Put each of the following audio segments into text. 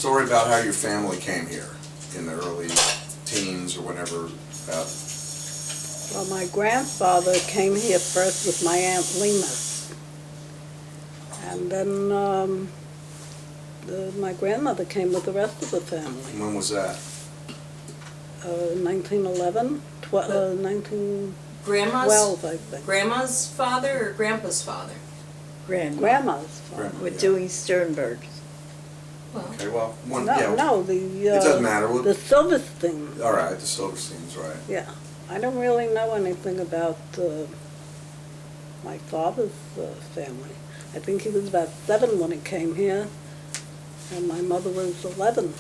Story about how your family came here in the early teens or whenever. Well, my grandfather came here first with my Aunt Lena. And then my grandmother came with the rest of the family. When was that? 1911, 1912, I think. Grandma's father or Grandpa's father? Grandma's father. Grandma, We're yeah. doing Sternberg. Well, Okay, well, one, No, yeah. no, It doesn't matter. the Silverstein. All right, the Silversteins, right. Yeah, I don't really know anything about my father's family. I think he was about 7 when he came here, and my mother was 11.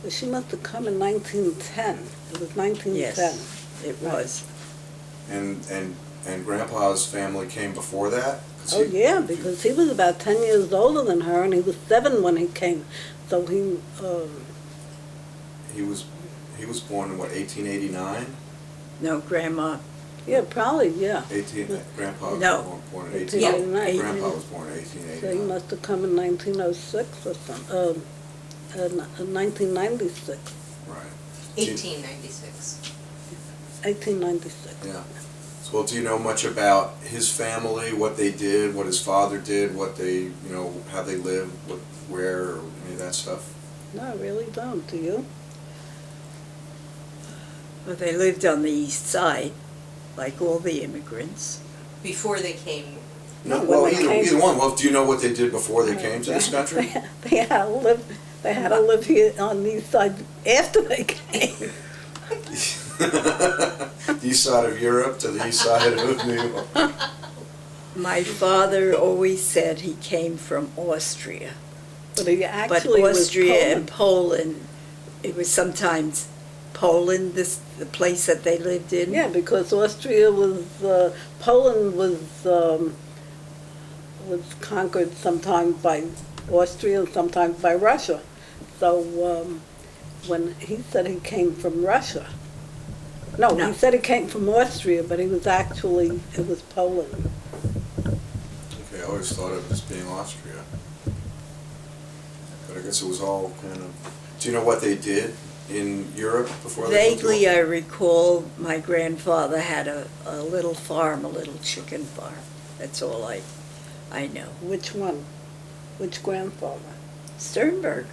But she must have come in 1910. It was 1910. Yes, it was. And Grandpa's family came before that? 'Cause Oh, yeah, because he was about 10 years older than her, and he was 7 when he came. So he was born in what, 1889? No, Grandma. yeah, probably, yeah. Grandpa No. was born in 1889. 1889. Grandpa was born in So he 1889. must have come in 1906 or something, 1996, Right. 1896. 1896. Yeah. So, well, do you know much about his family, what they did, what his father did, what they, how they lived, where, or any of that stuff? No, I really don't. Do you? Well, they lived on the east side, like all the immigrants. Before they came. No, When well, they came- either one. Well, do you know what they did before they came to this country? They had to live. They had to live here on the east side after they came. The east side of Europe to the east side of New York. My father always said he came from Austria. But he But actually was Austria and Poland. Poland, it was sometimes Poland, the place that they lived in. Yeah, because Austria was Poland was conquered sometimes by Austria and sometimes by Russia. So when he said he came from Russia, no, No. he said he came from Austria, but he was actually, it was Poland. Okay, I always thought of it as being Austria. But I guess it was all kind of. Do you know what they did in Europe before they went to- Vaguely, I recall my grandfather had a little farm, a little chicken farm. That's all I know. Which one? Which grandfather? Sternberg.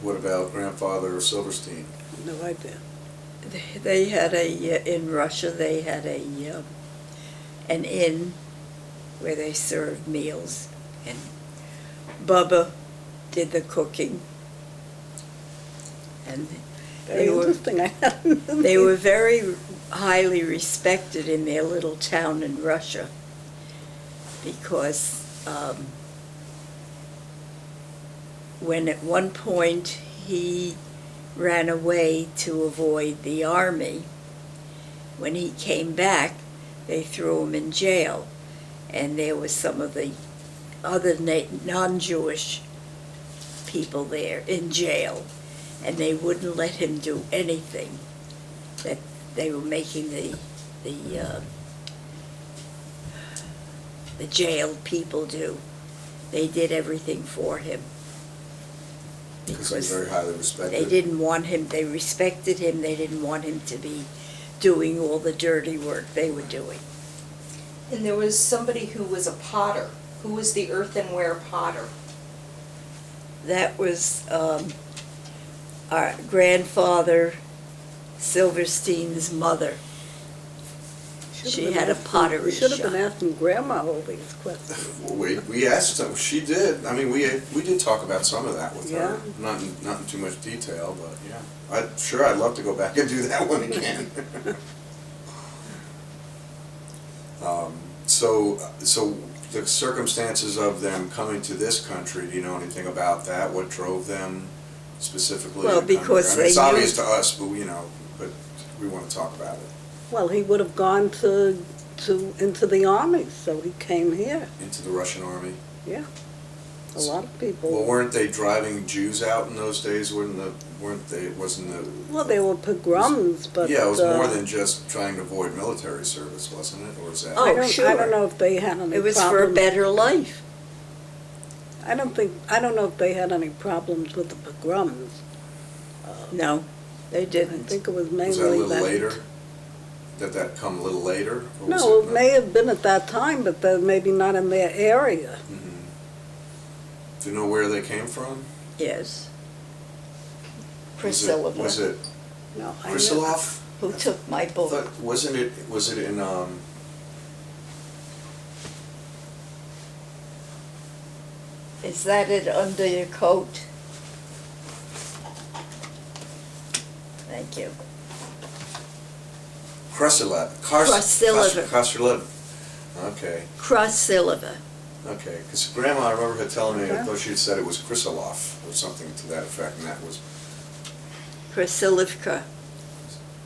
What about Grandfather Silverstein? No idea. They had in Russia, they had an inn where they served meals, and Bubba did the cooking. And Very interesting. I hadn't knew they that. were very highly respected in their little town in Russia because when at one point he ran away to avoid the army, when he came back, they threw him in jail. And there was some of the other non-Jewish people there in jail, and they wouldn't let him do anything that they were making the jail people do. They did everything for him. Because he was very highly respected. They didn't want him, they respected him, they didn't want him to be doing all the dirty work they were doing. And there was somebody who was a potter. Who was the earthenware potter? That was our grandfather Silverstein's mother. Should've She been had a asking- pottery We should have been shop. asking Grandma all these questions. Well, we asked her. She did. I mean, we did talk about some of that with her. Yeah. Not in too much detail, but yeah. I'd love to go back and do that one again. So the circumstances of them coming to this country, do you know anything about that? What drove them specifically? Well, to come here? because I mean, it's they knew- obvious to us, but but we want to talk about it. Well, he would have gone into the army, so he came here. Into the Russian army. Yeah. A lot of people. Well, weren't they driving Jews out in those days? Wasn't the Well, they were pogroms, but yeah, it was more than just trying to avoid military service, wasn't it? Or is that? Oh, I don't sure. know if they had any It was for a problem. better life. I don't know if they had any problems with the pogroms. No, they I didn't. think it was mainly Was that a little that. later? Did that come a little later? Or was No, it it may have been at that time, but they're maybe not in their area. Mhm. Do you know where they came from? Yes. Was Priscilla, it No, I Chrysilov? who took my book. Was it in, Is that it under your coat? Thank you. Krasilev? Krasilev. Krasilev. Okay, Krasilev. okay, because Grandma, I remember her telling me, I Okay. thought she had said it was Chrysilov, or something to that effect, and that was, Krasilivka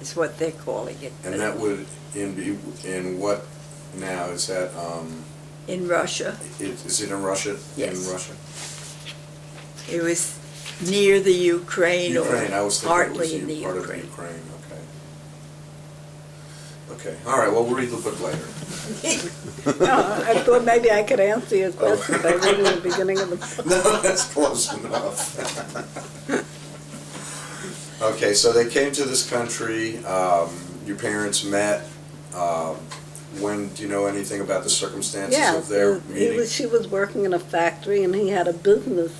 is what they're calling it. and that would, in what now, is that, In Russia. is it in Russia? Yes. In Russia? It was near the Ukraine, Ukraine, I or was thinking it was partly in the part of the Ukraine. Ukraine, okay. Okay, all right, well, we'll read the book later. No, I thought maybe I could answer your question by reading the beginning of the book. No, that's close enough. Okay, so they came to this country, your parents met, when, do you know anything about the circumstances Yeah, of their meeting? she was working in a factory and he had a business,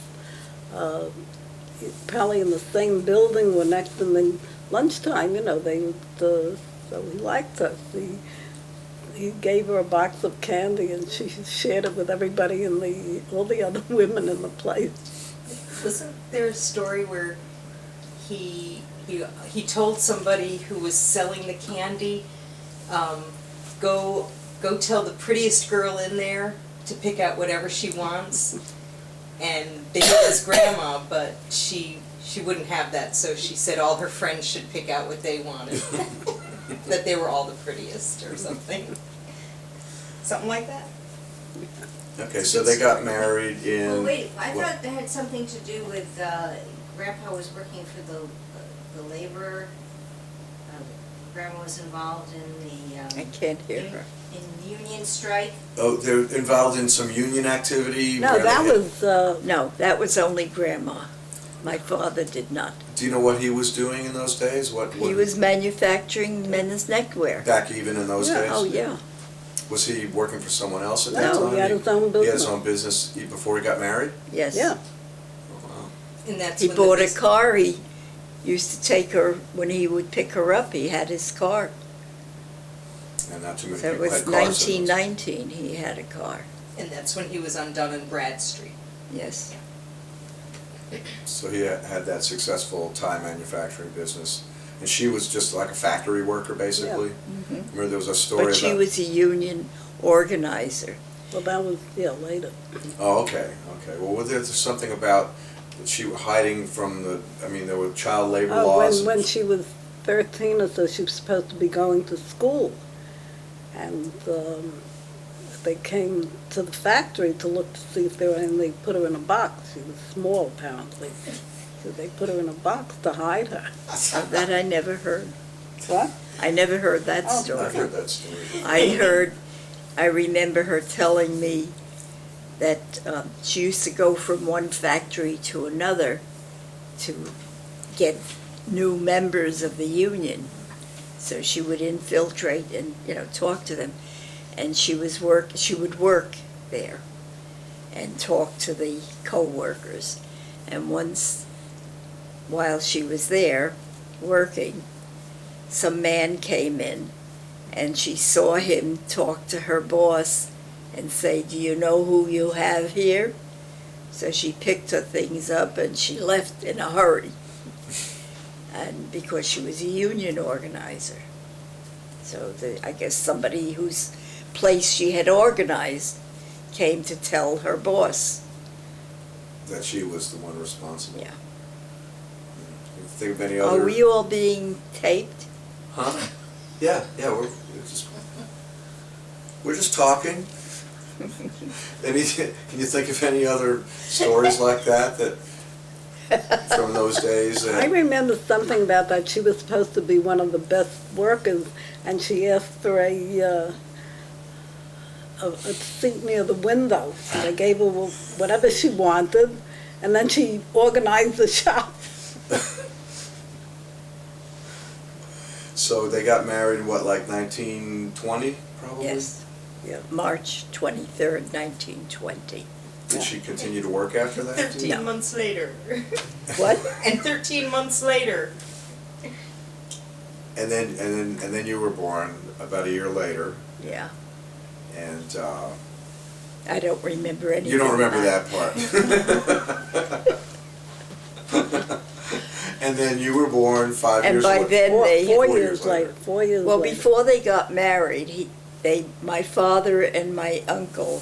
probably in the same building, or next in the lunchtime, they would, so he liked us. He gave her a box of candy and she shared it with everybody and all the other women in the place. Wasn't there a story where he told somebody who was selling the candy, go tell the prettiest girl in there to pick out whatever she wants, and they knew it was Grandma, but she wouldn't have that, so she said all her friends should pick out what they wanted, that they were all the prettiest or something. Something like that. Okay, so they got married in... Well, wait, I what- thought that had something to do with, Grandpa was working for the labor, Grandma was involved in the, I can't hear her. in the union strike. Oh, they're involved in some union activity? No, where that they had- was, No, that was only Grandma. My father did not. Do you know what he was doing in those days? What He was manufacturing men's neckwear. back even in those Yeah, days? Oh, yeah. Was he working for someone else at that no, time? he had his own He had his business. own business before he got married? Yes. Yeah, Oh, wow. And that's He when the bought a bus- car. He used to take her, when he would pick her up, he had his car. And not too many So it people was had cars in those. 1919 he had a car. And that's when he was on Dun and Brad Street. Yes. So he had that successful tie manufacturing business. And she was just like a factory worker, basically? Mhm. Remember there was a story But she about... was a union organizer. well, that was, later. Oh, okay, okay. Well, was there something about that she was hiding from the, I mean, there were child labor Oh, laws? when she was 13 or so, she was supposed to be going to school. And they came to the factory to look to see if there were, and they put her in a box. She was small, apparently. So they put her in a box to hide her. Of that I never heard. What? I never heard that Oh. I've story. heard that story. I remember her telling me that she used to go from one factory to another to get new members of the union. So she would infiltrate and, talk to them. And she would work there and talk to the co-workers. And once, while she was there working, some man came in and she saw him talk to her boss and say, "Do you know who you have here?" So she picked her things up and she left in a hurry. And because she was a union organizer. So I guess somebody whose place she had organized came to tell her boss. That she was the one responsible. Yeah. You think of any other... Are we all being taped? Huh? Yeah, we're just talking. Can you think of any other stories like that from those days? I remember something about that. She was supposed to be one of the best workers, and she asked for a a seat near the window. They gave her whatever she wanted, and then she organized the shop. So they got married in what, like 1920, probably? Yes. Yeah, March 23rd, 1920. Did she continue to work after that? 13 No. months later. What? And 13 months later. And then you were born about a year later, Yeah. and I don't remember anything. you don't remember about that part. And then you were born 5 And years by later. then they- 4 4 years years later. later, 4 years Well, later. before they got married, my father and my uncle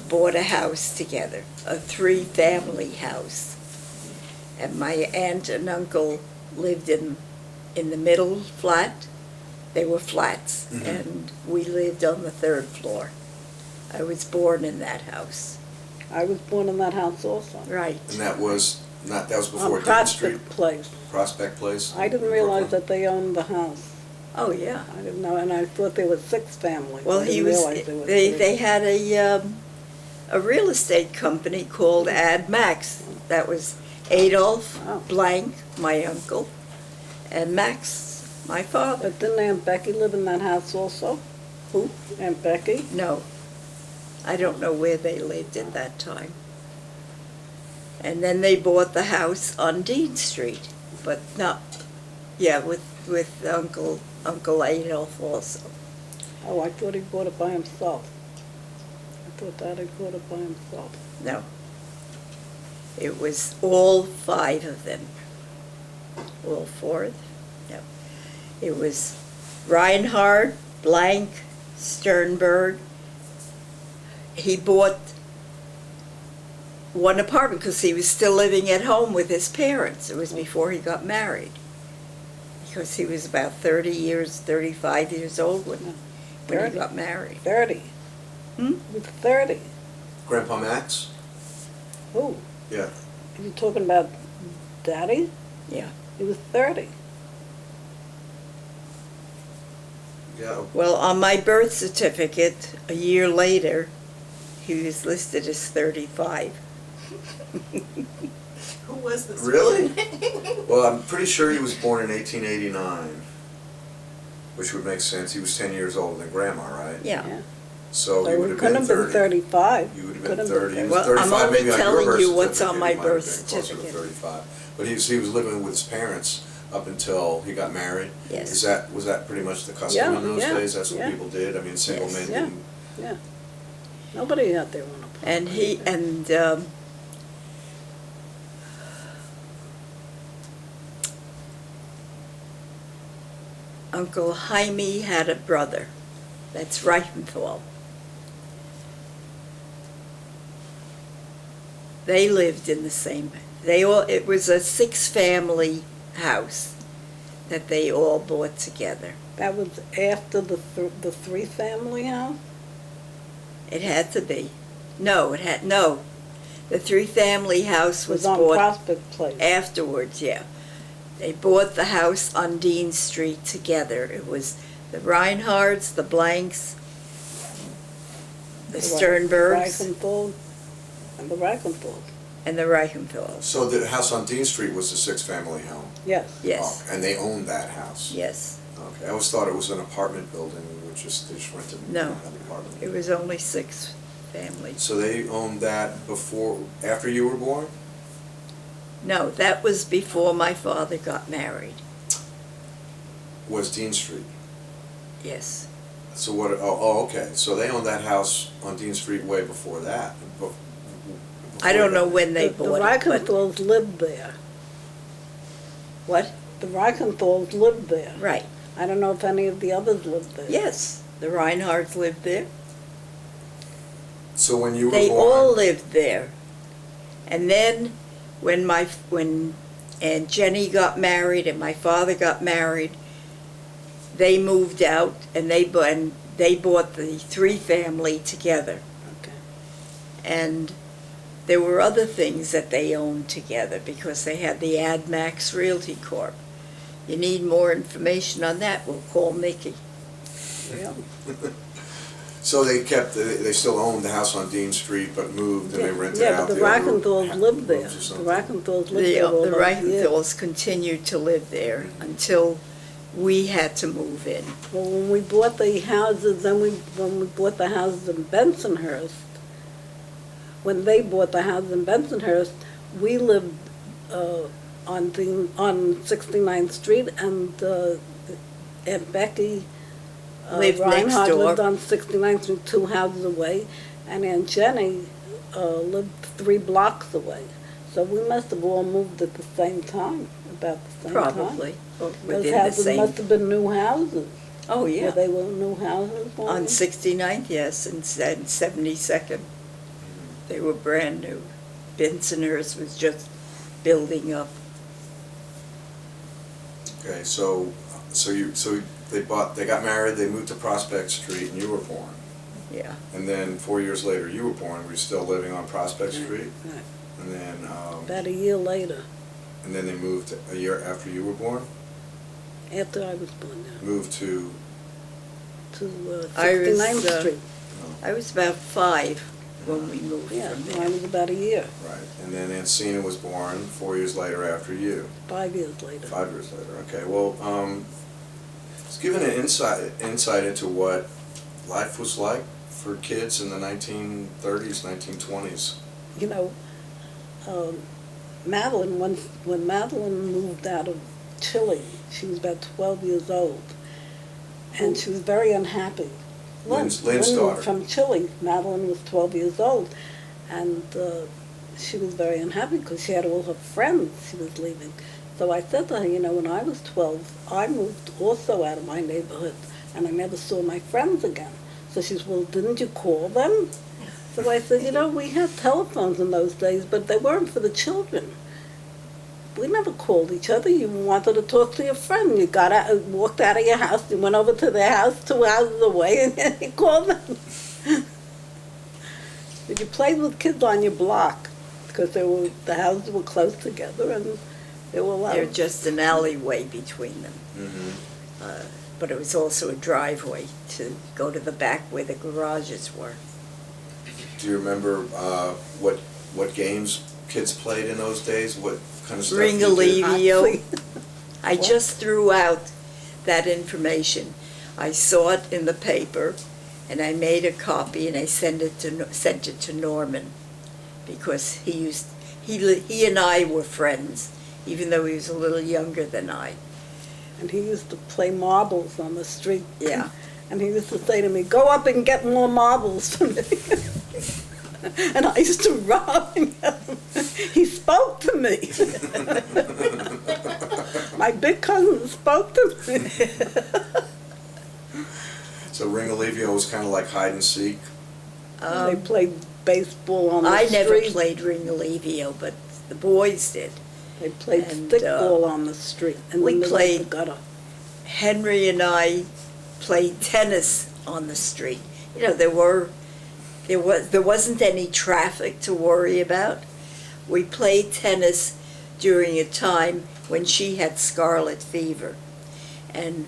bought a house together, a 3-family house. And my aunt and uncle lived in the middle flat. They were flats, Mhm. and we lived on the 3rd floor. I was born in that house. I was born in that house also. Right. And that was before On Dean Street, Prospect Place. Prospect Place? I didn't in realize Brooklyn? that they owned the house. Oh, yeah. I didn't know, and I thought there were 6 families. Well, I didn't he was, realize there were they 3. had a real estate company called Ad Max. That was Adolph Oh. Blank, my uncle, and Max, my father. But didn't Aunt Becky live in that house also? Who? Aunt Becky? No, I don't know where they lived at that time. And then they bought the house on Dean Street, but not, yeah, with Uncle Adolph also. Oh, I thought he bought it by himself. I thought Daddy bought it by himself. No. It was all 5 of them. All 4 of them? No. It was Reinhardt, Blank, Sternberg. He bought one apartment because he was still living at home with his parents. It was before he got married. Because he was about 35 years old when he 30. got married. 30. Hmm? He was 30. Grandpa Max? Who? Yeah. Are you talking about Daddy? Yeah. He was 30. Yeah. Well, on my birth certificate, a year later, he was listed as 35. Who was this? Really? one? Well, I'm pretty sure he was born in 1889, which would make sense. He was 10 years older than Grandma, right? Yeah. Yeah. So he So would he have couldn't been have been 30. 35. You would have Could been have 30. He was Well, 35 I'm only maybe on your telling birth you what's certificate, on my he might have birth been closer to certificate. 35. But he was living with his parents up until he got married. Yes. Was that pretty much the custom Yeah, in those yeah, days? That's what yeah. people did. I mean, single Yes. men Yeah. didn't. Yeah. Nobody out there on a And Uncle Jaime had a brother. That's Reichenthal. They lived in the same, it was a 6-family house that they all bought together. That was after the 3-family house? It had to be. No. The 3-family house Was was on bought Prospect Place. afterwards, yeah. They bought the house on Dean Street together. It was the Reinhardts, the Blanks, the Sternbergs, Reichenthal and the Reichenthals. and the Reichenthals. So the house on Dean Street was a 6-family home? Yes. Yes, Oh, and they owned that house? yes. Okay. I always thought it was an apartment building, they just rented No. an apartment. It was only 6 families. So they owned that after you were born? No, that was before my father got married. Was Dean Street? Yes. So what, okay, so they owned that house on Dean Street way before that? I don't know when they The bought it, but Reichenthals lived there. what? The Reichenthals lived there. Right. I don't know if any of the others lived there. Yes, the Reinhardts lived there. So when you were They born? all lived there. And then when Aunt Jenny got married and my father got married, they moved out and they bought the 3-family together. Okay. And there were other things that they owned together because they had the Ad Max Realty Corp. You need more information on that, we'll call Mickey. Yeah. So they still owned the house on Dean Street, but moved and they rented Yeah, out but the the other Rackenthal's lived there. rooms or The something. Rackenthal's lived there all The those years. Reichenthals continued to live there until we had to move in. Well, when we bought the houses, when we bought the houses in Bensonhurst, when they bought the houses in Bensonhurst, we lived on 69th Street, and Aunt Becky Lived next Reinhardt door. lived on 69th Street, 2 houses away, and Aunt Jenny lived 3 blocks away. So we must have all moved at the same time, about the same time. Probably, or Those within the houses same. must have been new houses. Oh, Yeah, yeah. they were new houses. weren't On they? 69th, yes, and 72nd. They were brand new. Bensonhurst was just building up. Okay, so they got married, they moved to Prospect Street, and you were born. Yeah. And then 4 years later, you were born. Were you still living on Prospect Right, Street? right. And then, About a year later, and then they moved a year after you were born. after I was born, Moved to. to I was, 69th Street. I was about 5 when we moved Yeah, from I there. was about a year, Right, and then Ancina was born 4 years later after you. 5 years later. 5 years later. Okay, well, it's given an insight into what life was like for kids in the 1930s, 1920s. You know, Madeline, when Madeline moved out of Chile, she was about 12 years old, and she was very unhappy. Lynn's Lynn moved daughter. from Chile. Madeline was 12 years old, and she was very unhappy because she had all her friends she was leaving. So I said to her, you know, when I was 12, I moved also out of my neighborhood, and I never saw my friends again. So she said, well, didn't you call them? So I said, you know, we had telephones in those days, but they weren't for the children. We never called each other. You wanted to talk to your friend. You got out, walked out of your house, you went over to their house 2 houses away, and you called them. But you played with kids on your block because the houses were close together, and there were a lot They're of... just an alleyway between them. Mm-hmm. But it was also a driveway to go to the back where the garages were. Do you remember what games kids played in those days? What kind of stuff you did? Ringalivio. I What? just threw out that information. I saw it in the paper, and I made a copy, and I sent it to Norman, because he and I were friends, even though he was a little younger than I. And he used to play marbles on the street. Yeah. And he used to say to me, go up and get more marbles for me. And I used to run and get them. He spoke to me. My big cousin spoke to me. So Ringalivio was kind of like hide and seek. They played baseball on the I street. never played Ringalivio, but the boys did. They played and, stickball on the street in we the middle played- of the gutter. Henry and I played tennis on the street. You know, there wasn't any traffic to worry about. We played tennis during a time when she had scarlet fever, and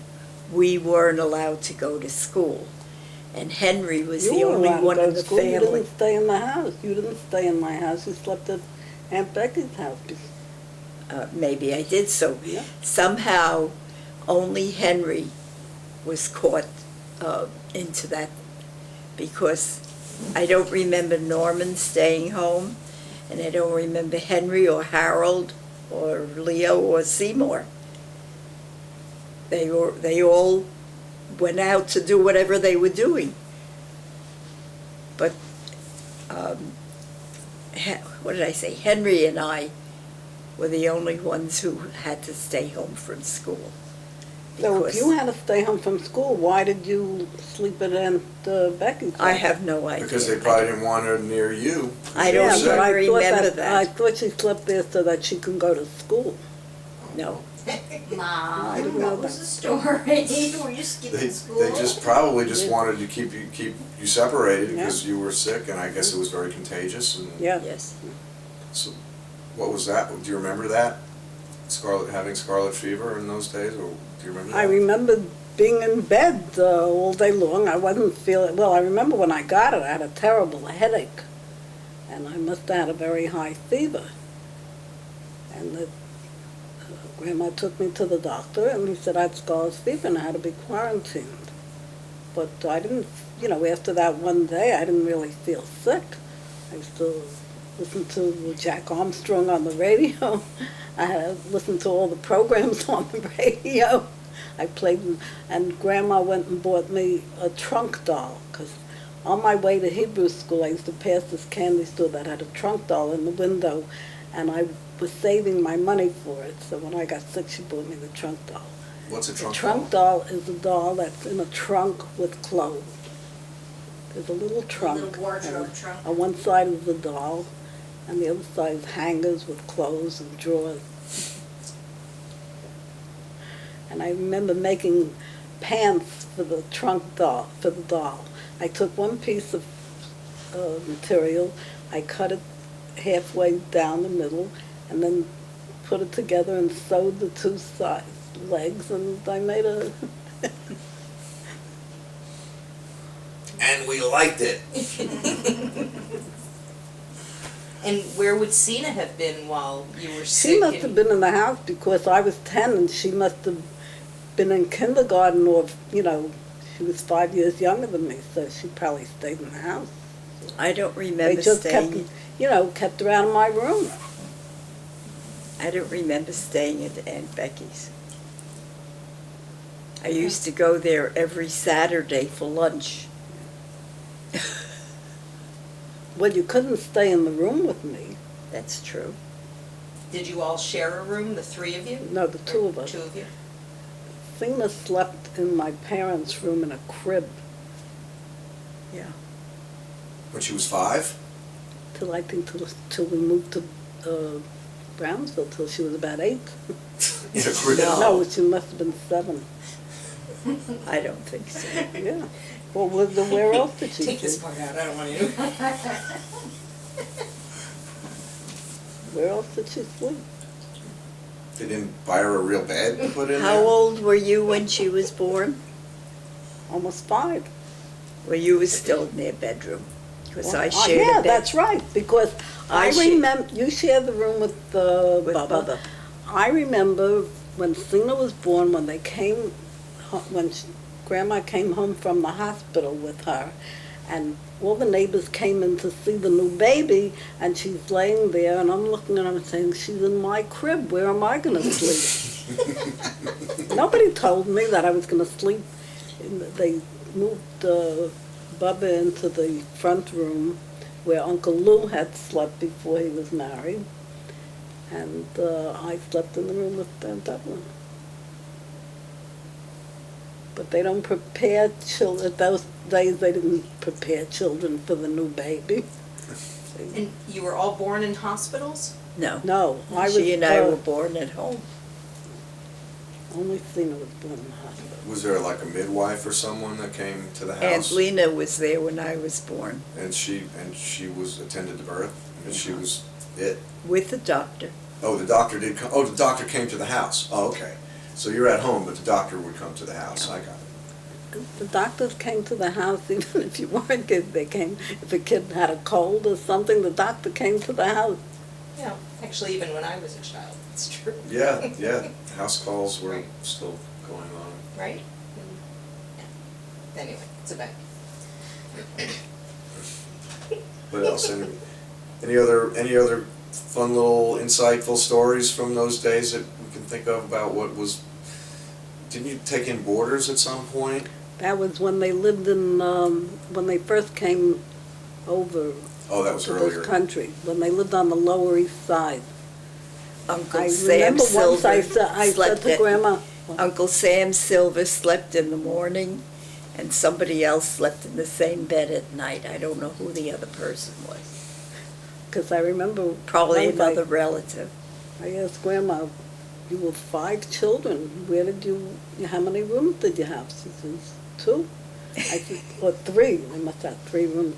we weren't allowed to go to school. And Henry was the You were only allowed to one go in to the school. You family. didn't stay in the house. You didn't stay in my house. You slept at Aunt Becky's house. Maybe I did so. Yeah. Somehow, only Henry was caught into that, because I don't remember Norman staying home, and I don't remember Henry or Harold or Leo or Seymour. They all went out to do whatever they were doing. But what did I say? Henry and I were the only ones who had to stay home from school. So if Because you had to stay home from school, why did you sleep at Aunt Becky's house? I have no idea. Because they probably didn't want her near you. I don't Yeah, even but remember that. I thought she slept there so that she could go to school. No. I didn't Mom, know what was that. the story? Were you skipping school? They just probably just Yeah. wanted to keep you separated Yeah. because you were sick, and I guess it was very contagious. And Yeah. Yes. So, what was that? Do you remember that? Having scarlet fever in those days, or do you remember that? I remember being in bed all day long. I wasn't feeling, well, I remember when I got it, I had a terrible headache. And I must have had a very high fever. And Grandma took me to the doctor, and he said I had scarlet fever and I had to be quarantined. But I didn't, after that one day, I didn't really feel sick. I used to listen to Jack Armstrong on the radio. I had to listen to all the programs on the radio. I played, and Grandma went and bought me a trunk doll, because on my way to Hebrew school, I used to pass this candy store that had a trunk doll in the window, and I was saving my money for it. So when I got sick, she bought me the trunk doll. What's a trunk The trunk doll is a doll that's in a trunk with clothes. There's a little trunk. little wardrobe and trunk. On one side is the doll, and the other side is hangers with clothes and drawers. And I remember making pants for the trunk doll, for the doll. I took one piece of material, I cut it halfway down the middle, and then put it together and sewed the two sides, legs, and I made a... And we liked it. And where would Sina have been while you were sick? She must have been in the house because I was 10 and she must have been in kindergarten, or, she was 5 years younger than me, so she probably stayed in the house. I don't They remember just staying. kept her out of my room. I don't remember staying at Aunt Becky's. I used to go there every Saturday for lunch. Well, you couldn't stay in the room with me. That's true. Did you all share a room, the three of you? No, the two of us. Two of you? Sina slept in my parents' room in a crib Yeah. When she was 5? till we moved to Brownsville, till she was about 8. In a crib? No, she must have been 7. I don't think so. Yeah. Well, where else did she Take this sleep? part out, I don't want you to. Where else did she sleep? They didn't buy her a real bed to put in How there? old were you when she was born? Almost 5. Well, you were still in their bedroom, because I Well, shared a yeah, bed that's right, because I I remember, you shared the room with with Bubba. Bubba. I remember when Sina was born, when they came, when Grandma came home from the hospital with her, and all the neighbors came in to see the new baby, and she's laying there, and I'm looking at her and saying, she's in my crib, where am I going to sleep? Nobody told me that I was going to sleep. They moved Bubba into the front room where Uncle Lou had slept before he was married, and I slept in the room with Aunt Evelyn. But they don't prepare children, those days they didn't prepare children for the new baby. And you were all born in hospitals? No. No, I was, She and I were born at home. only Sina was born in the hospital. Was there like a midwife or someone that came to the Aunt house? Lena was there when I was born, And she was attended to birth? And she was it? with the doctor. Oh, the doctor did come, oh, the doctor came to the house. Oh, okay. So you're at home, but the doctor would come to the house. I got it. The doctors came to the house, even if you weren't kids, they came. If a kid had a cold or something, the doctor came to the house. Yeah, actually, even when I was a child, it's true. Yeah, yeah. House calls were Right. still going on. Right? Yeah. Anyway, it's a bag. What else? Any other fun little insightful stories from those days that we can think of about what was? Didn't you take in boarders at some point? That was when they lived in, when they first came over Oh, that was to earlier. this country, when they lived on the Lower East Side. Uncle I Sam remember once I Silver said slept to at- Grandma, Uncle Sam Silver slept in the morning, and somebody else slept in the same bed at night. I don't know who the other person was. because I remember Probably once another relative. I asked Grandma, you were 5 children, how many rooms did you have? She says, 2. I said, or 3, they must have 3 rooms.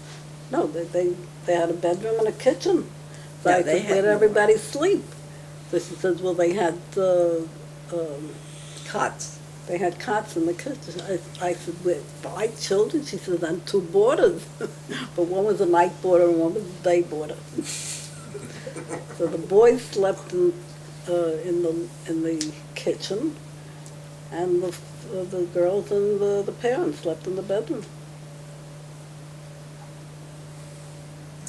No, they had a bedroom and a kitchen. So No, I they said, had where'd more. everybody sleep? So she says, well, they had Cots. They had cots in the kitchen. I said, "With 5 children?" She said, "And 2 boarders." But one was a night boarder and one was a day boarder. So the boys slept in the kitchen, and the girls and the parents slept in the bedroom.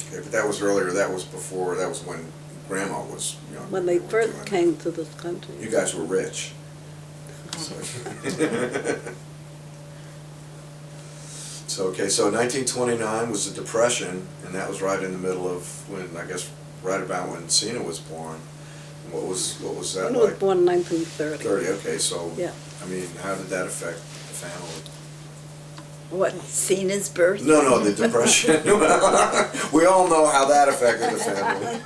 Okay, but that was earlier, that was before, that was when Grandma was young. When they were first doing came to this country. that. You guys were rich. So, okay, so 1929 was the Depression, and that was right in the middle of when, I guess, right about when Cena was born. What was that Cena like? was born in 1930. 30, okay, so, Yeah. I mean, how did that affect the family? What, Cena's birth? No, the Depression. We all know how that affected the family.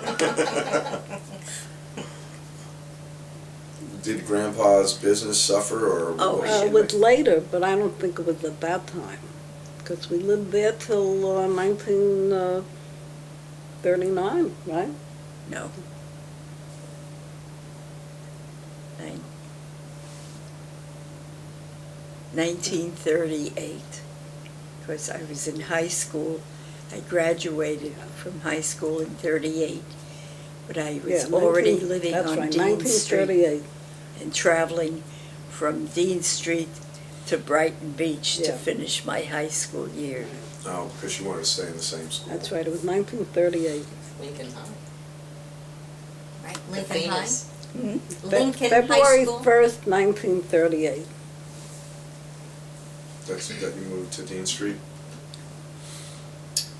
Did Grandpa's business suffer, or? Oh, was It was later, but I don't think it was at that time, because we lived there till 1939, right? No. 1938, because I was in high school. I graduated from high school in 38, but I was Yeah, already 19 living that's on right, Dean Street 1938. and traveling from Dean Street to Brighton Beach to Yeah. finish my high school year. Oh, because you wanted to stay in the same school. That's right, it was 1938. Lincoln High. Right, The Lincoln High? famous. Lincoln High February School? 1st, 1938. That you moved to Dean Street?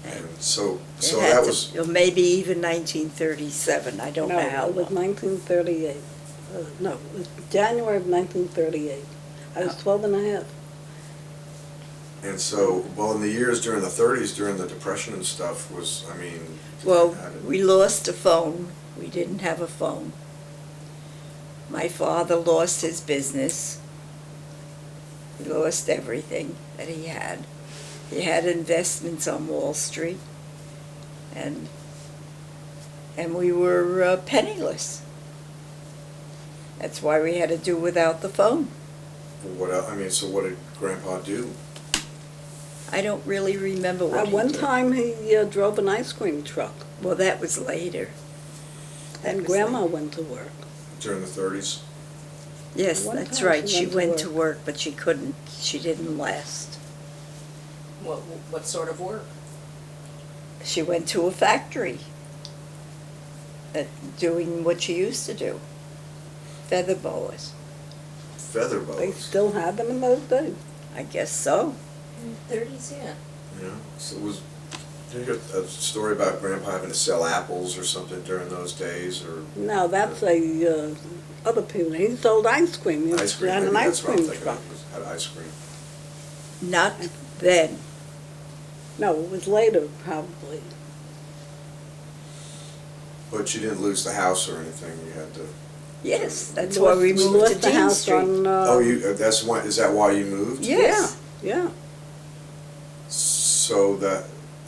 And so It that had was, to- or maybe even 1937, I don't know how No, it was long. 1938. No, it was January of 1938. I was 12 and a half. and so, well, in the years during the 30s, during the Depression and stuff was, I mean. Well, how did- we lost a phone. We didn't have a phone. My father lost his business. He lost everything that he had. He had investments on Wall Street, and we were penniless. That's why we had to do without the phone. What, I mean, so what did Grandpa do? I don't really remember what At he one did. time, he drove an ice cream truck, Well, that was later. That and was Grandma later. went to work. During the 30s? Yes, One that's time right. she She went to went to work. work, but she couldn't. She didn't last. What sort of work? She went to a factory, doing what she used to do, feather boas. Feather They boas. still had them in those days. I guess so. 30s, yeah. You know, so it was, did you hear a story about Grandpa having to sell apples or something during those days, or Now, that's other people. He sold ice cream. He ice cream? had Maybe an ice that's what I'm cream thinking truck. of, was had ice cream. Not then. No, it was later, probably. But you didn't lose the house or anything, you had to. Yes, that's why we lost moved to the Dean house Street. on, Oh, that's why, is that why you moved? Yes. Yeah. So that,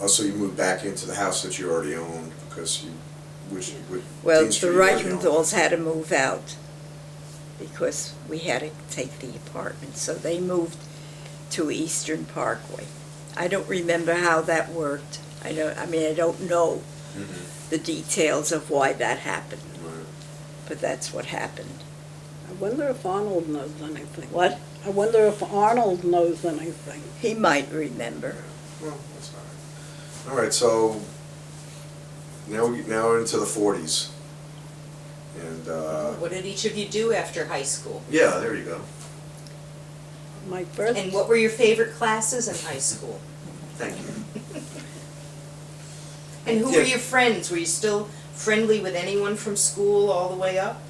so you moved back into the house that you already owned, because you, Well, Dean the Street you already owned. Reichendals had to move out because we had to take the apartment, so they moved to Eastern Parkway. I don't remember how that worked. I don't know Mhm. the details of why that happened, Right. but that's what happened. I wonder if Arnold knows anything. What? I wonder if Arnold knows anything. He might remember. Well, that's all right. All right, so now we're into the 40s. And, What did each of you do after high school? yeah, there you go. My first, And what were your favorite classes in high school? Thank you. And who Yeah. were your friends? Were you still friendly with anyone from school all the way up?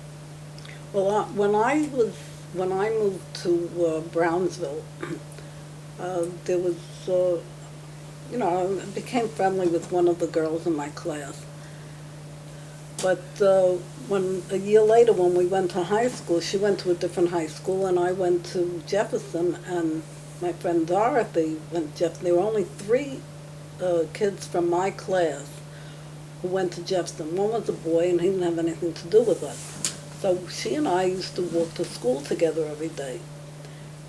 well, when I moved to Brownsville, there was, I became friendly with one of the girls in my class. But a year later, when we went to high school, she went to a different high school, and I went to Jefferson, and my friend Dorothy went to Jefferson. There were only 3 kids from my class who went to Jefferson. One was a boy, and he didn't have anything to do with us. So she and I used to walk to school together every day.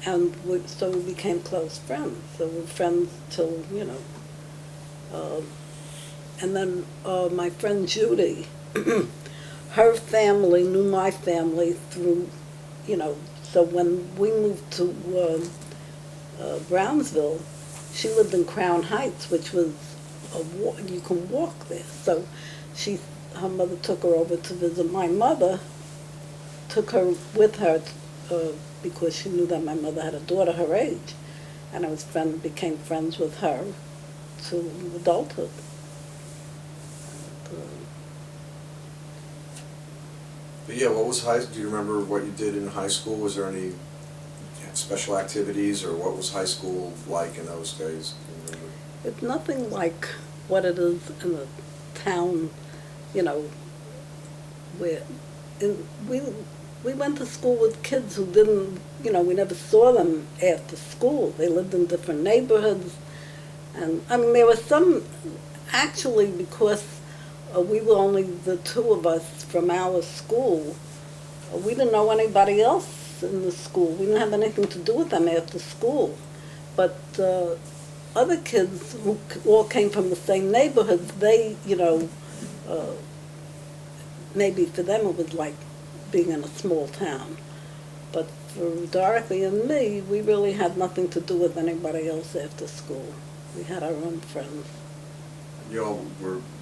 so we became close friends. So we're friends till, and then my friend Judy, her family knew my family through, so when we moved to Brownsville, she lived in Crown Heights, which was you can walk there. So her mother took her over to visit my mother, took her with her because she knew that my mother had a daughter her age, and became friends with her to adulthood. But yeah, do you remember what you did in high school? Was there any special activities, or what was high school like in those days? Do you remember? It's nothing like what it is in a town, where we went to school with kids who didn't, we never saw them after school. They lived in different neighborhoods. And, there was some, actually, because we were only the two of us from our school, we didn't know anybody else in the school. We didn't have anything to do with them after school. But other kids who all came from the same neighborhoods, they, maybe for them it was like being in a small town. But for Dorothy and me, we really had nothing to do with anybody else after school. We had our own friends.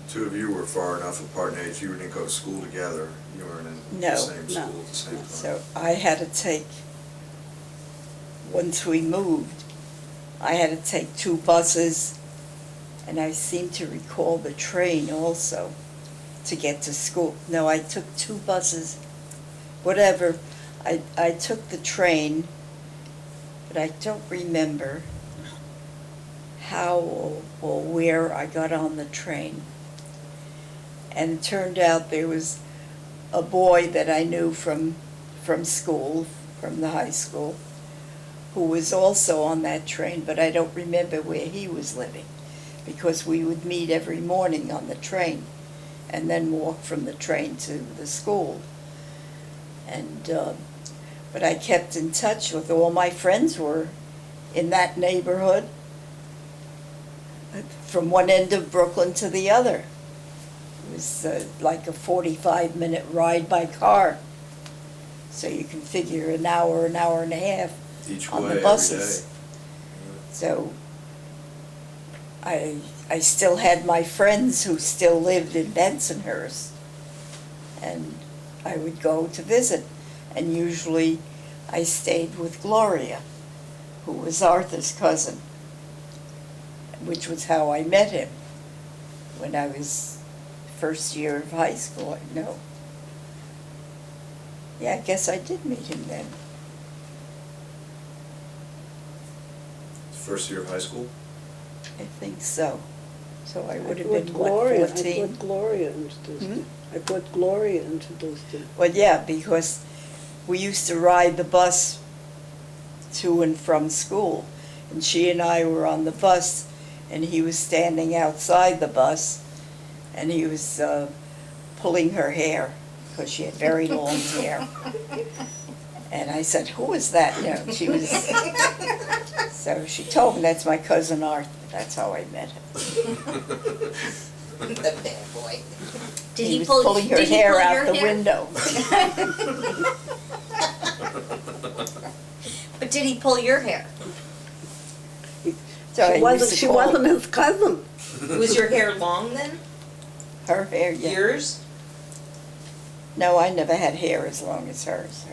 Two of you were far enough apart in age, you didn't go to school together. You weren't in the same school at the same time. So I had to take, once we moved, I had to take 2 buses, and I seem to recall the train also to get to school. No, I took 2 buses, whatever. I took the train, but I don't remember how or where I got on the train. And it turned out there was a boy that I knew from school, from the high school, who was also on that train, but I don't remember where he was living, because we would meet every morning on the train and then walk from the train to the school. And but I kept in touch with all my friends were in that neighborhood, from one end of Brooklyn to the other. It was like a 45-minute ride by car. So you can figure an hour and a half Each on way, the buses. every day. So I still had my friends who still lived in Bensonhurst, and I would go to visit. And usually I stayed with Gloria, who was Arthur's cousin, which was how I met him when I was first year of high school. No. Yeah, I guess I did meet him then. First year of high school? I think so. So I would have thought been, Gloria, what, I 14? thought Gloria introduced him. I thought Gloria introduced him. Well, yeah, because we used to ride the bus to and from school, and she and I were on the bus, and he was standing outside the bus, and he was pulling her hair, because she had very long hair. And I said, "Who is that?" She was, so she told me, "That's my cousin Arthur." That's how I met him. The bad boy. He was pulling her hair out the window. But did he pull your hair? So I used to She call wasn't his cousin. Was your hair long then? her hair, yeah. Yours? No, I never had hair as long as hers.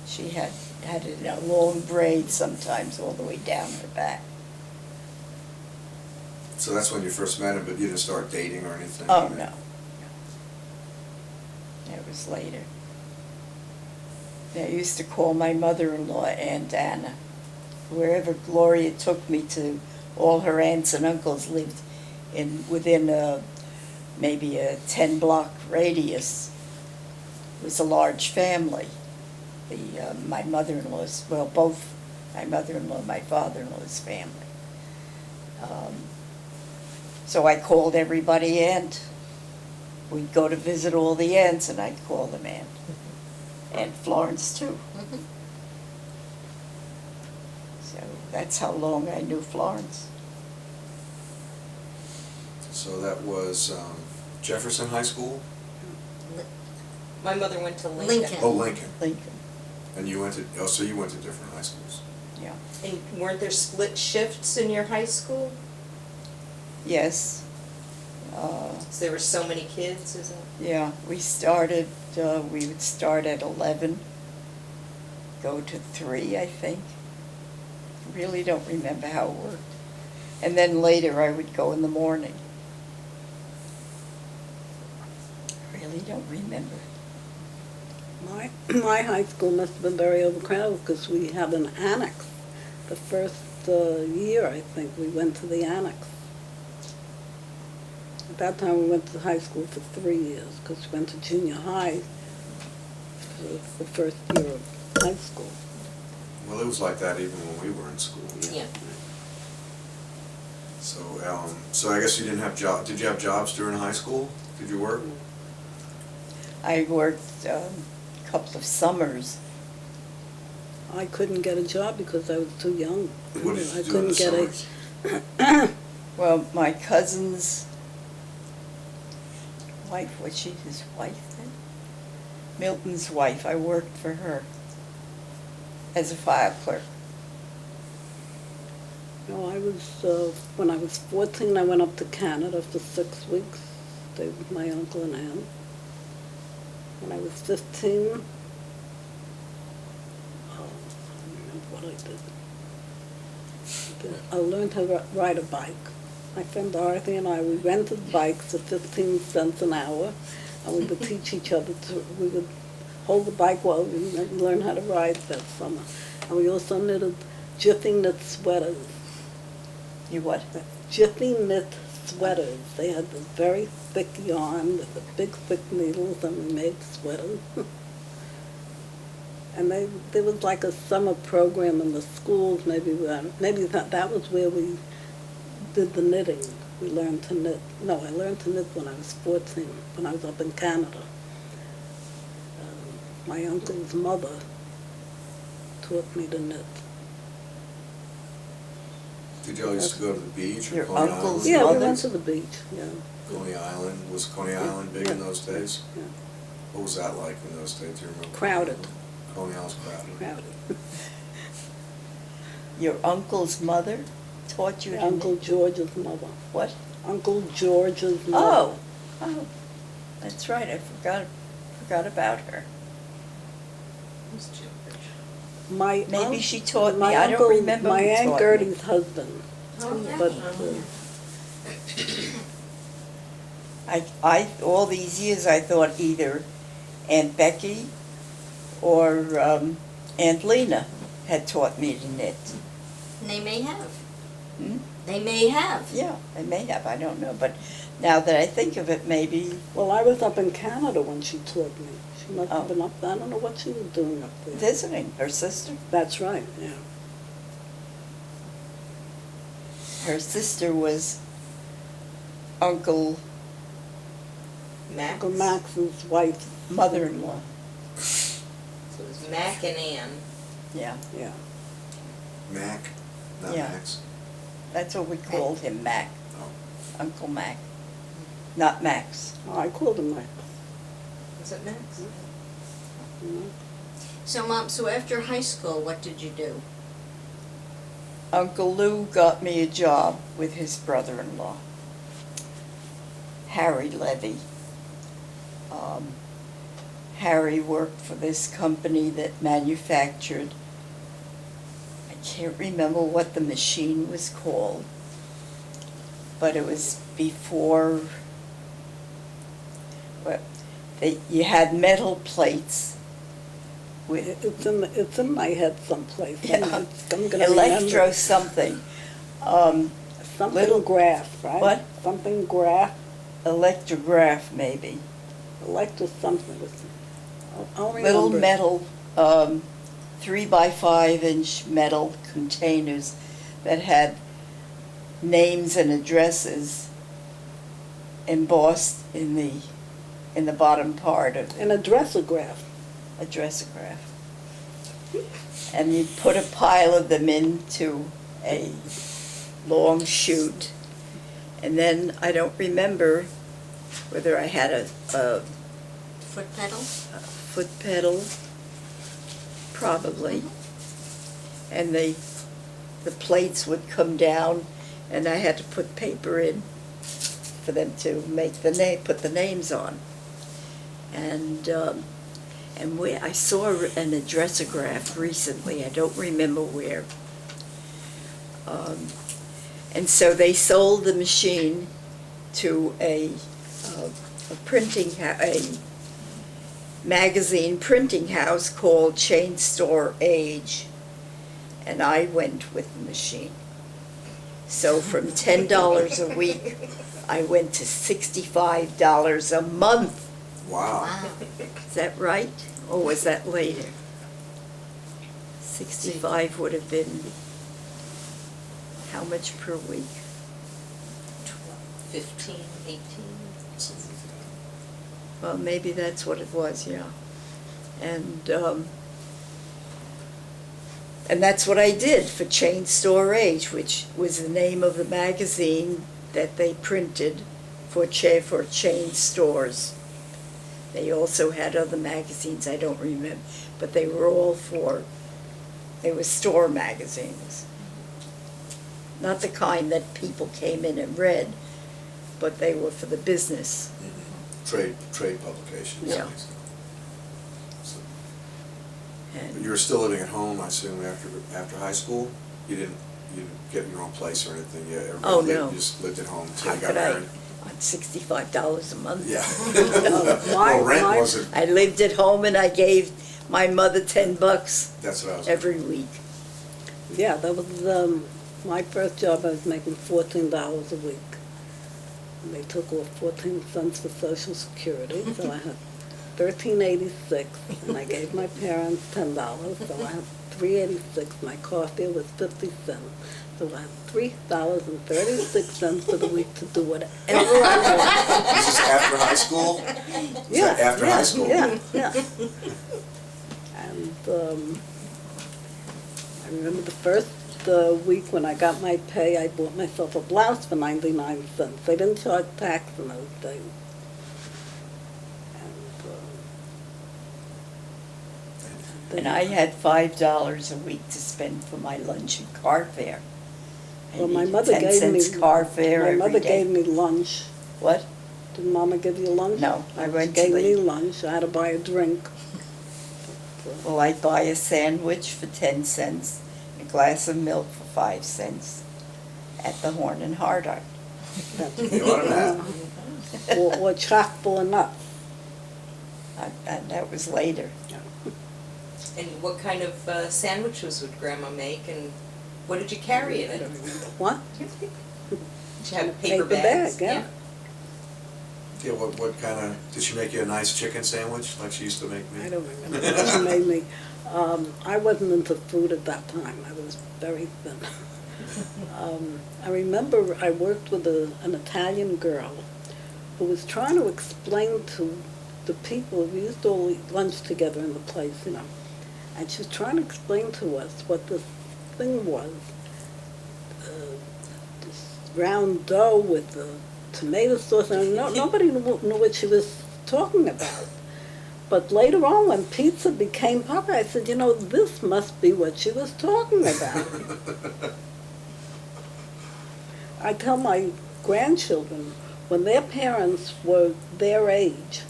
She had it in a long braid sometimes all the way down her back. So that's when you first met him, but you didn't start dating or anything? Oh, no. It was later. I used to call my mother-in-law Aunt Anna. Wherever Gloria took me to, all her aunts and uncles lived within maybe a 10-block radius. It was a large family. My mother-in-law's, well, both my mother-in-law and my father-in-law's family. So I called everybody Aunt. We'd go to visit all the aunts, and I'd call them Aunt. Aunt Florence, too. That's how long I knew Florence. So that was Jefferson High School? My mother went to Lincoln. Lincoln. Oh, Lincoln. Lincoln, And you went to, oh, so you went to different high schools? yeah. And weren't there split shifts in your high school? Yes. So there were so many kids, is it? Yeah, we would start at 11, go to 3, I think. Really don't remember how it worked. And then later I would go in the morning. Really don't remember. My high school must have been very overcrowded because we had an annex. The first year, I think, we went to the annex. At that time, we went to high school for 3 years because we went to junior high for the first year of high school. Well, it was like that even when we were in school. Yeah. So I guess you didn't have did you have jobs during high school? Did you work? I worked a couple of summers. I couldn't get a job because I was too young. What did I you do in the couldn't summers? Well, my cousin's wife, was she his wife then? Milton's wife, I worked for her as a file clerk. No, I was, when I was 14, I went up to Canada for 6 weeks, stayed with my uncle and aunt. When I was 15, I don't remember what I did. I learned how to ride a bike. My friend Dorothy and I, we rented bikes at 15 cents an hour, and we would teach each other we would hold the bike while we learned how to ride that summer. And we also knitted Jiffy knit sweaters. You what? Jiffy knit sweaters. They had the very thick yarn with the big thick needles, and we made sweaters. And there was like a summer program in the schools. Maybe that was where we did the knitting. We learned to knit. No, I learned to knit when I was 14, when I was up in Canada. My uncle's mother taught me to knit. Did y'all used to go to the beach or Your Coney uncle's Island? Yeah, we mother? went to the beach, yeah. Coney Island, was Coney Island big in those days? Yeah. What was that like in those days? Do you remember? Crowded. Coney Island's crowded. Crowded. Your uncle's mother taught you to Uncle knit? George's mother. What? Uncle George's mother. Oh, that's right, I forgot about her. Who's Jim? My Maybe unc- she taught me, my I don't uncle- remember My who Aunt taught me. Gertie's husband. Oh, yeah. But all these years I thought either Aunt Becky or Aunt Lena had taught me to knit. They may have. Hmm? They may have. Yeah, I may have, I don't know, but now that I think of it, maybe, well, I was up in Canada when she taught me. She must have Oh. been up there. I don't know what she was doing up there. visiting her sister. That's right, yeah. Her sister was Uncle Max? Uncle Max's wife's mother-in-law. So it was Mac and Ann. Yeah, Yeah. Mac, not Yeah. Max. that's what we called him, Mac, Oh. Uncle Mac, not Max. Oh, I called him Max. Was it Max? You know? So, Mom, so after high school, what did you do? Uncle Lou got me a job with his brother-in-law, Harry Levy. Harry worked for this company that manufactured, I can't remember what the machine was called, but it was before, you had metal plates with It's in my head someplace. Yeah. I'm gonna electro remember. something. Something little- graph, right? What? Something graph, Electrograph maybe. electro something. I'll remember. Little metal, 3x5 inch metal containers that had names and addresses embossed in the bottom part of And a dressograph. a dressograph. And you put a pile of them into a long chute. And then I don't remember whether I had a Foot pedal? foot pedal, probably. And the plates would come down, and I had to put paper in for them to make put the names on. And I saw an addressograph recently, I don't remember where. And so they sold the machine to a magazine printing house called Chain Store Age, and I went with the machine. So from $10 a week, I went to $65 a month. Wow. Is that right? Or was that later? 65 would have been how much per week? 15, 18. Something like that. Well, maybe that's what it was, yeah. And that's what I did for Chain Store Age, which was the name of the magazine that they printed for chain stores. They also had other magazines, I don't remember, but they were store magazines. Not the kind that people came in and read, but they were for the business. Trade publications. Yeah. So, And but you were still living at home, I assume, after high school? You didn't get your own place or anything yet? Oh, no. You just lived at home until how you got could I, married? on $65 a month? Yeah. My- Well, rent my- wasn't, I lived at home and I gave my mother $10 that's what I was. every week. Yeah, that was, my first job, I was making $14 a week. And they took off 14 cents for Social Security, so I had $13.86, and I gave my parents $10, so I had $3.86. My car fare was 50 cents, so I had $3.36 for the week to do whatever I wanted. Was this after high school? Was that after high school? Yeah. And I remember the first week when I got my pay, I bought myself a blouse for 99 cents. They didn't charge tax in those days. And I had $5 a week to spend for my lunch and car fare. I Well, my needed mother 10 gave me cents car fare My every mother day. gave me lunch. What? Did Mama give you lunch? No, I went She to gave me the, lunch. I had to buy a drink. well, I'd buy a sandwich for 10 cents, a glass of milk for 5 cents at the Horn and Hardart. You ought to have. Or chock full of nuts. And that was later. And what kind of sandwiches would Grandma make, and what did you carry in I it? don't remember. What? Did you have Paper paper bags? bag, yeah. Yeah, what kind of, did she make you a nice chicken sandwich like she used to make me? I don't remember what she made me. I wasn't into food at that time. I was very thin. I remember I worked with an Italian girl who was trying to explain to the people, we used to all eat lunch together in the place, you know, and she was trying to explain to us what this thing was, this round dough with the tomato sauce, and nobody knew what she was talking about. But later on, when pizza became popular, I said, you know, this must be what she was talking about. I tell my grandchildren, when their parents were their age,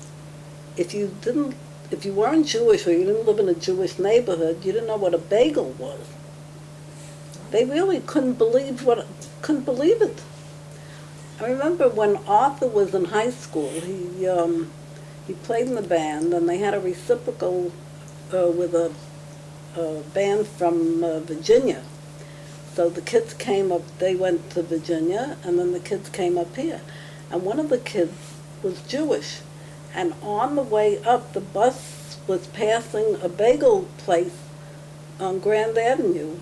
if you weren't Jewish or you didn't live in a Jewish neighborhood, you didn't know what a bagel was. They really couldn't believe it. I remember when Arthur was in high school, he played in the band, and they had a reciprocal with a band from Virginia. So the kids came up, they went to Virginia, and then the kids came up here. And one of the kids was Jewish. And on the way up, the bus was passing a bagel place on Grand Avenue.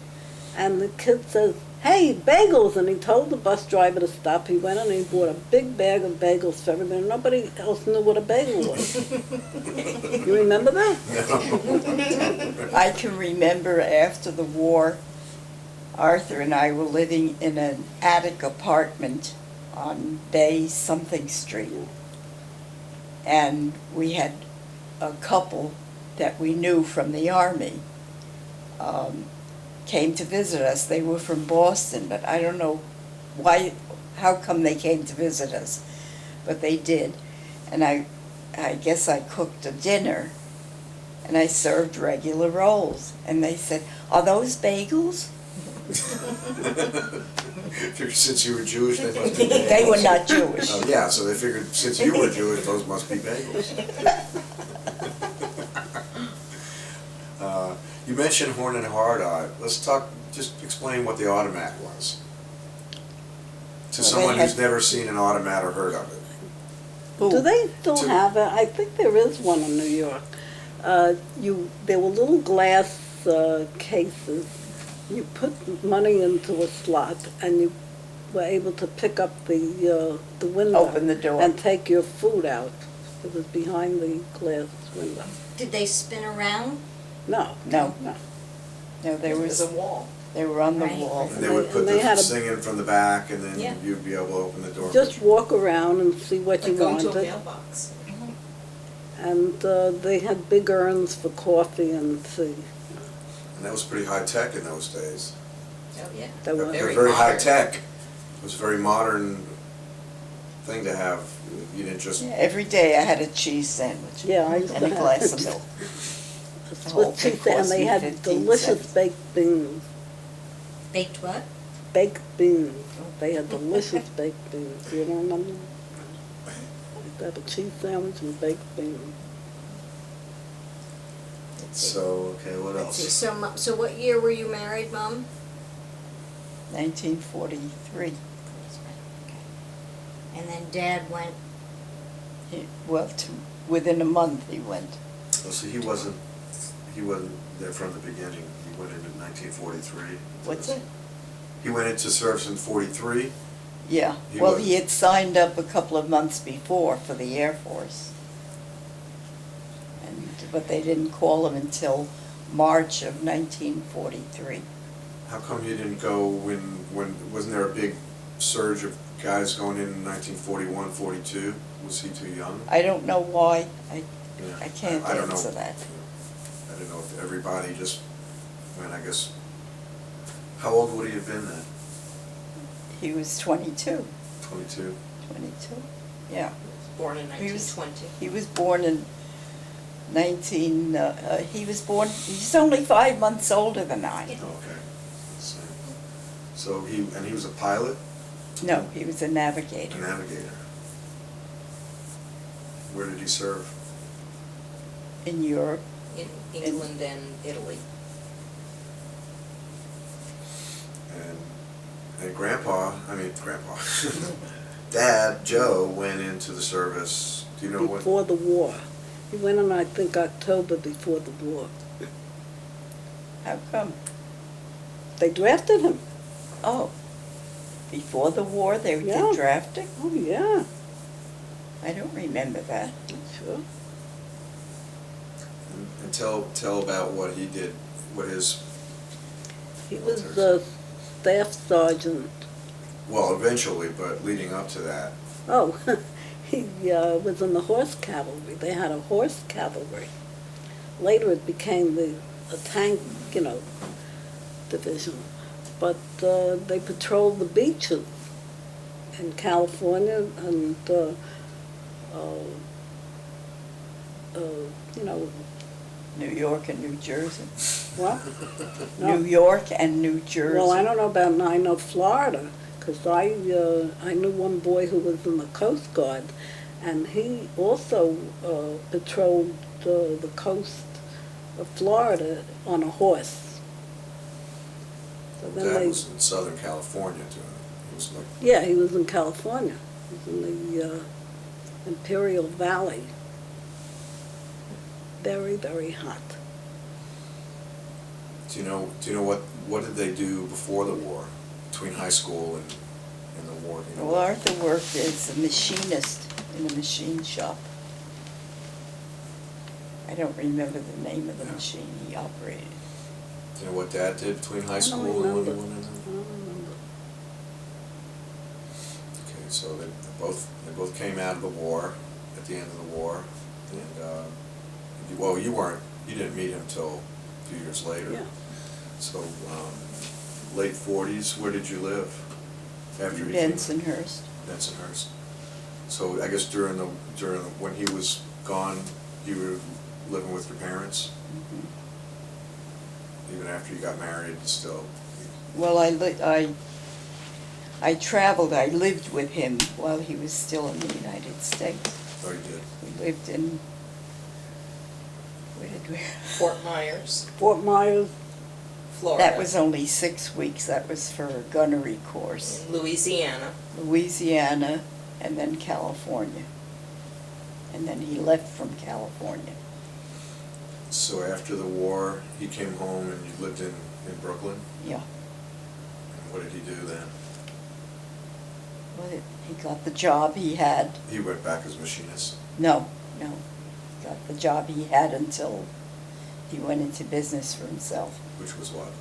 And the kid says, "Hey, bagels!" And he told the bus driver to stop. He went and he bought a big bag of bagels for everybody. Nobody else knew what a bagel was. You remember that? No. I can remember after the war, Arthur and I were living in an attic apartment on Bay something street. And we had a couple that we knew from the Army came to visit us. They were from Boston, but I don't know how come they came to visit us, but they did. And I guess I cooked a dinner, and I served regular rolls. And they said, "Are those bagels?" Figured since you were Jewish, they must be bagels. They were not Jewish. Oh, yeah, so they figured since you were Jewish, those must be bagels. You mentioned Horn and Hardart. Let's talk, just explain what the automat was. To Well, someone they who's had- never seen an automat or heard of it. Do they still To- have it? I think there is one in New York. There were little glass cases. You put money into a slot, and you were able to pick up the window. Open the door. And take your food out. It was behind the glass window. Did they spin around? No. No. No. No, There was a wall. they were on the Right. wall. And they would put And they had the a- thing in from the back, and Yeah. then you'd be able to open the door. Just walk around and see what you Like going to a wanted. mailbox. And they had big urns for coffee and tea. And that was pretty high-tech in those days. Oh, yeah. They were They're Very very modern. high-tech. It was a very modern thing to have. You didn't just, Yeah, every day I had a cheese sandwich Yeah, I used and a to glass have of milk. a The whole Swiss thing pizza, and cost they me had 15 delicious cents. baked beans. Baked what? Baked beans. They had delicious baked beans. You don't remember? They have a cheese sandwich and baked beans. so, okay, what Let's see, else? so what year were you married, Mom? 1943. And then Dad went, Within a month he went. Oh, so he wasn't there from the beginning. He went in 1943. What's it? He went into service in 43. Yeah, He well, was- he had signed up a couple of months before for the Air Force. But they didn't call him until March of 1943. How come you didn't go when wasn't there a big surge of guys going in 1941, 42? Was he too young? I don't know why, Yeah. I can't I don't know. answer that. I don't know if everybody just went, I guess. How old would he have been then? He was 22, 22? yeah. Born in He was- 1920. He was born in he's only 5 months older than I. Okay. So he was a pilot, No, he was a a navigator. navigator. Where did he serve? In Europe. In England and Italy. And Grandpa, Dad, Joe, went into the service, do you know when? Before the war. He went in, I think, October before the war. How come? They drafted him. Oh, before the war they Yeah. did drafting? Oh, yeah. I don't remember that. Sure. And tell about what he did, what his, He was the staff sergeant. well, eventually, but leading up to that. Oh, he was in the horse cavalry. They had a horse cavalry. Later it became a tank, division. But they patrolled the beaches in California and, New York and New Jersey. what? No. New York and New Jersey. Well, I don't know about, I know Florida, because I knew one boy who was in the Coast Guard, and he also patrolled the coast of Florida on a horse. So then Dad they, was in Southern California too. He was like, yeah, he was in California. He was in the Imperial Valley. Very, very hot. do you know what did they do before the war, between high school and the war? Do you know Well, what? Arthur worked as a machinist in a machine shop. I don't remember the name of the Yeah. machine he operated. You know what Dad did between high I don't school and when he remember. went in? I don't remember. Okay, so they both came out of the war, at the end of the war, and, well, you didn't meet him till a few years later. Yeah. So, late 40s, where did you live after he came? Bensonhurst. Bensonhurst. So I guess during when he was gone, you were living with your parents? Mhm. Even after you got married, still? Well, I traveled, I lived with him while he was still in the United States. Oh, you did? We lived in, where did we? Fort Myers, Fort Myers, Florida. That was only 6 weeks, that was for a gunnery course. in Louisiana. Louisiana, and then California. And then he left from California. So after the war, he came home and you lived in Brooklyn? Yeah. And what did he do then? Well, he got the job he had. He went back as machinist? No. He got the job he had until he went into business for himself, Which was what?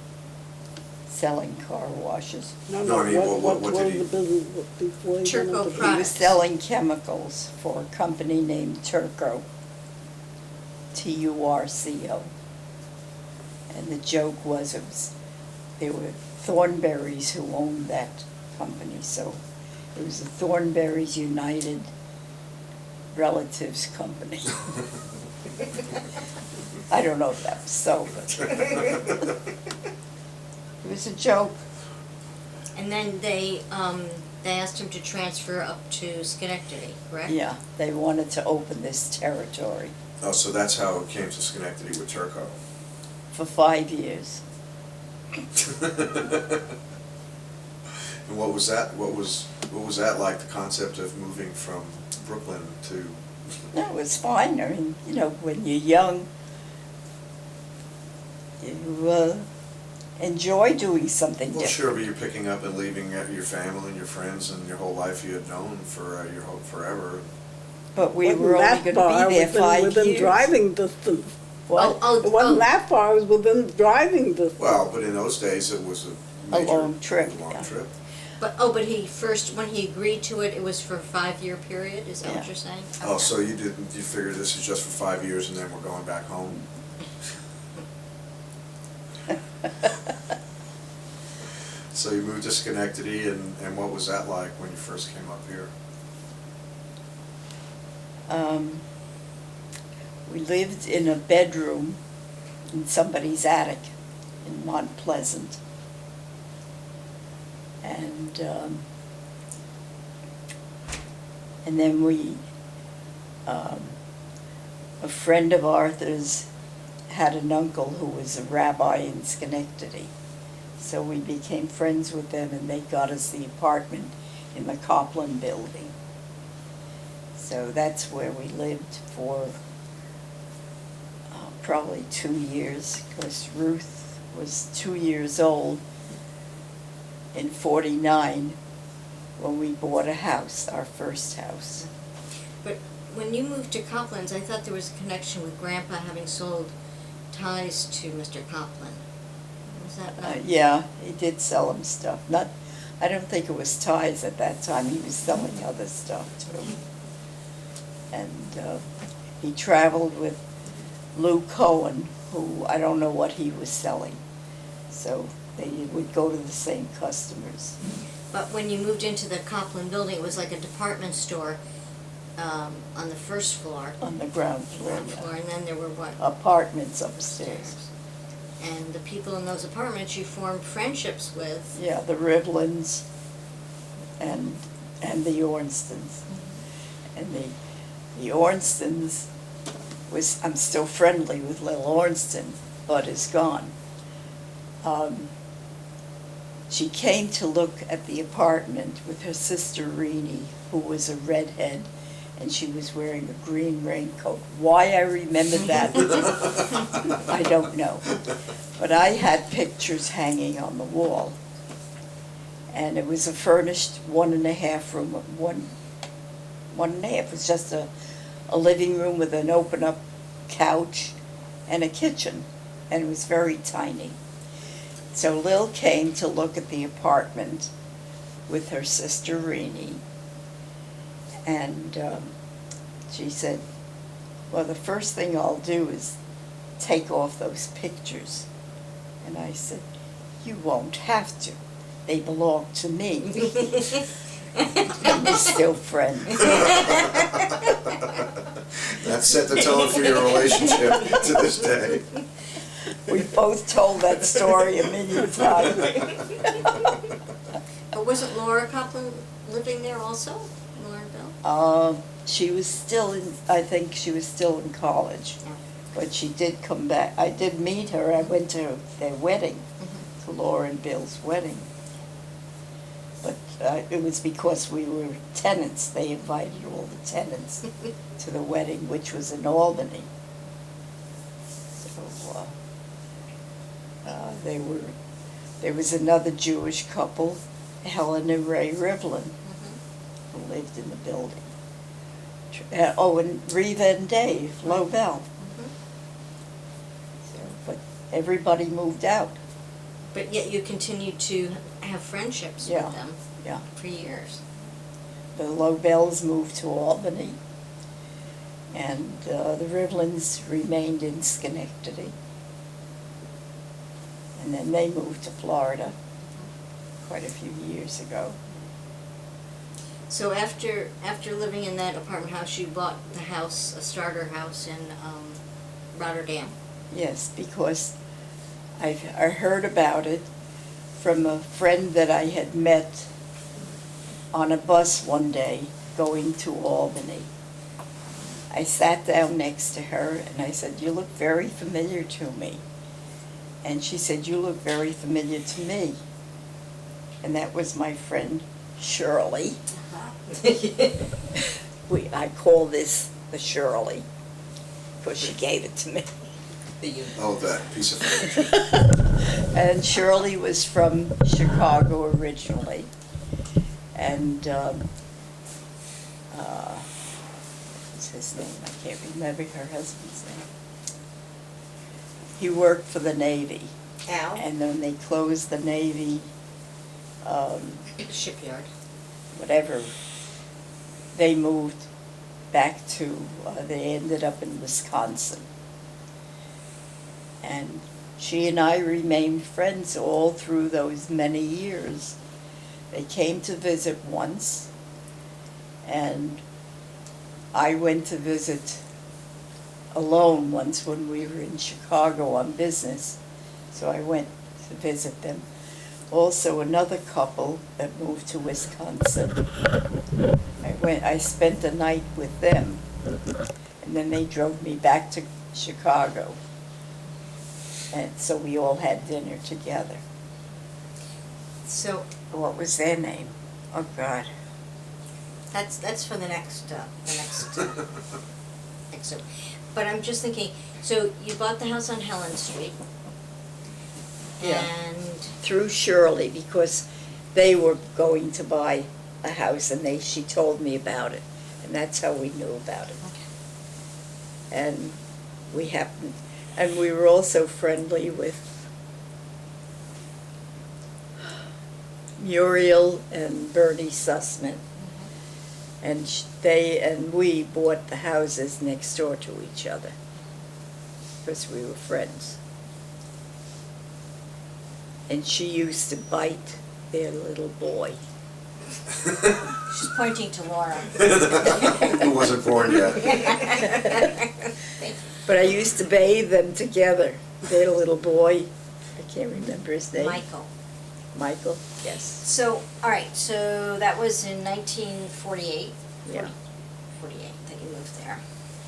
selling car washes. No, I mean, what what did was he- the business before he Turco went into He Products. was selling chemicals for a company named Turco, Turco. And the joke was they were Thornberrys who owned that company, so it was the Thornberrys United Relatives Company. I don't know if that was so, but it was a joke. And then they asked him to transfer up to Schenectady, correct? Yeah, they wanted to open this territory Oh, so that's how it came to Schenectady with Turco. for 5 years. And what was that? What was that like? The concept of moving from Brooklyn to? No, it was fine. I mean, when you're young, you enjoy doing something Well, different. sure, but you're picking up and leaving your family and your friends and your whole life you had known for your whole forever. But we Wasn't were only that going far, to be there within- 5 Within years. driving distance. What? It wasn't that far, it was within driving distance. Well, but in those days it was a major, long trip, long yeah. trip. But he first, when he agreed to it, it was for a 5-year period, is that what Yeah. you're saying? Oh, Okay. so you figured this is just for 5 years and then we're going back home? So you moved to Schenectady, and what was that like when you first came up here? We lived in a bedroom in somebody's attic in Mont Pleasant. And then a friend of Arthur's had an uncle who was a rabbi in Schenectady. So we became friends with them, and they got us the apartment in the Copland building. So that's where we lived for probably 2 years, because Ruth was 2 years old in '49 when we bought a house, our first house. But when you moved to Copland's, I thought there was a connection with Grandpa having sold ties to Mr. Copland. Was that not? Yeah, he did sell him stuff. I don't think it was ties at that time. He was selling other stuff too. And he traveled with Lou Cohen, who I don't know what he was selling. So they would go to the same customers. But when you moved into the Copland building, it was like a department store on the first floor. On the ground floor, Ground floor, yeah. and then there were what? Apartments upstairs. And the people in those apartments you formed friendships with. Yeah, the Rivlins and the Ornstons. And the Ornstons I'm still friendly with Lil Ornston, but is gone. She came to look at the apartment with her sister Renee, who was a redhead, and she was wearing a green raincoat. Why I remember that, I don't know. But I had pictures hanging on the wall. And it was a furnished 1.5 room, one and a half. It was just a living room with an open-up couch and a kitchen, and it was very tiny. So Lil came to look at the apartment with her sister Renee, and she said, well, the first thing I'll do is take off those pictures. And I said, you won't have to. They belong to me. And we're still friends. That set the tone for your relationship to this day. We both told that story a million times. But wasn't Laura Copeland living there also? Laura and Bill? She was still in, I think she was still in college. Yeah. But she did come back. I did meet her. I went to their wedding, to Laura and Bill's wedding. But it was because we were tenants. They invited all the tenants to the wedding, which was in Albany. So there was another Jewish couple, Helen and Ray Rivlin, who lived in the building. And Reva and Dave Lobel. So, but everybody moved out. But yet you continued to have friendships Yeah, with them yeah. for years. The Lobels moved to Albany, and the Rivlins remained in Schenectady. And then they moved to Florida quite a few years ago. So after living in that apartment house, you bought the house, a starter house in Rotterdam. Yes, because I heard about it from a friend that I had met on a bus one day going to Albany. I sat down next to her and I said, you look very familiar to me. And she said, you look very familiar to me. And that was my friend Shirley. I call this the Shirley, because she gave it to me. Oh, that piece of furniture. And Shirley was from Chicago originally. And what's his name? I can't remember her husband's name. He worked for the Navy. Al? And then they closed the Navy, Shipyard. whatever. They moved back to, they ended up in Wisconsin. And she and I remained friends all through those many years. They came to visit once, and I went to visit alone once when we were in Chicago on business, so I went to visit them. Also, another couple that moved to Wisconsin. I spent a night with them, and then they drove me back to Chicago. And so we all had dinner together. So What was their name? Oh, God. that's for the next excerpt. But I'm just thinking, so you bought the house on Helen Street. Yeah. And Through Shirley, because they were going to buy a house, and she told me about it, and that's how we knew about it. And and we were also friendly with Muriel and Bernie Sussman, and we bought the houses next door to each other because we were friends. And she used to bite their little boy. she's pointing to Laura. Who wasn't born yet. But I used to bathe them together. Their little boy, I can't remember his name. Michael. Michael, yes. So, all right, so that was in 1948? Yeah. 48 that you moved there.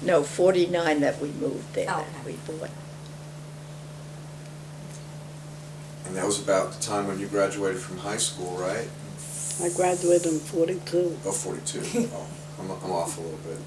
No, 49 that we moved there, Oh, that okay. we bought. And that was about the time when you graduated from high school, right? I graduated in 42. Oh, 42. Oh, I'm off a little bit.